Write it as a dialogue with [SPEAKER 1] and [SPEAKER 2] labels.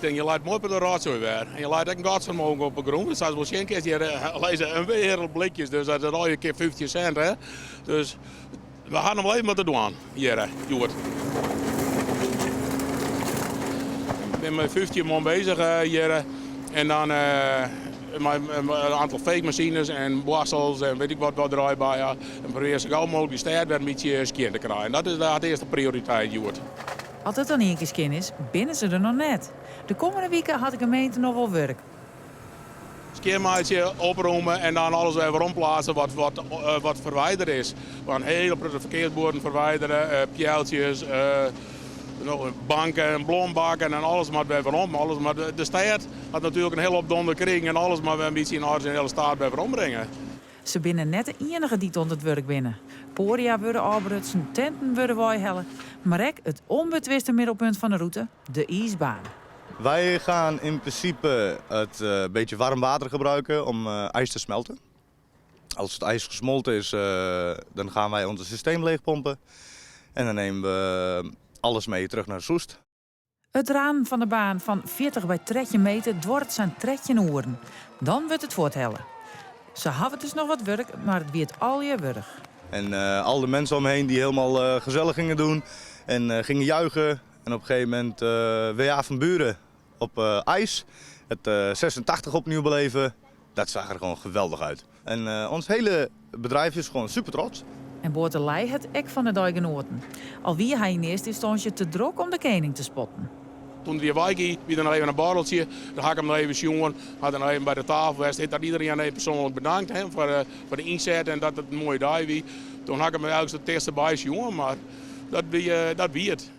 [SPEAKER 1] denk, je laat mooi op de rotzooi weer. En je laat ook een godsvermogen op de grond. Dus als je een keer hier lezen een wereld blikjes. Dus dat is al een keer 50 cent. Hè? Dus we gaan hem alleen maar te doen hier, Joert. Ik ben met 15 man bezig hier. En dan een aantal fake-machines en wassels en weet ik wat erbij bij. Ja. En probeer zo gauw mogelijk die stad weer een beetje skin te krijgen. Dat is de eerste prioriteit, Joert.
[SPEAKER 2] Als het dan één keer skin is, binnen ze er nog net. De komende weken had de gemeente nog wel werk.
[SPEAKER 1] Skinmaatje opruimen en dan alles weer rondplaatsen wat verwijderd is. We gaan hele verkeersborden verwijderen, pijltjes, banken, blombakken en alles maar weer rond. Alles maar de stad had natuurlijk een hele hoop donder kring en alles maar weer een beetje in de originele staat weer rondbrengen.
[SPEAKER 2] Ze binnen net de enige die tot het werk binnen. Podia worden afbrutsen, tenten worden waaihellen. Maar ook het onbetwiste middelpunt van de route, de ijsbaan.
[SPEAKER 3] Wij gaan in principe het beetje warm water gebruiken om ijs te smelten. Als het ijs gesmolten is, dan gaan wij ons systeem leegpompen. En dan nemen we alles mee terug naar Soest.
[SPEAKER 2] Het raam van de baan van 40 bij 30 meter dwort zijn 30 oeren. Dan wordt het voorthellen. Ze hadden dus nog wat werk, maar het werd al je werk.
[SPEAKER 3] En al de mensen omheen die helemaal gezellig gingen doen en gingen juichen. En op een gegeven moment WA van Buren op ijs. Het 86 opnieuw beleven. Dat zag er gewoon geweldig uit. En ons hele bedrijf is gewoon super trots.
[SPEAKER 2] En Boortelij het ek van de Dijgenoten. Al wie hij in eerste instantie te druk om de koning te spotten.
[SPEAKER 1] Toen die wijkie, wie dan even een borreltje, dan ga ik hem nog even jongen, had dan even bij de tafel geweest. Dat iedereen even persoonlijk bedankt voor de inzet en dat het een mooie dag was. Toen had ik hem eigenlijk het eerste bij jongen, maar dat wie het.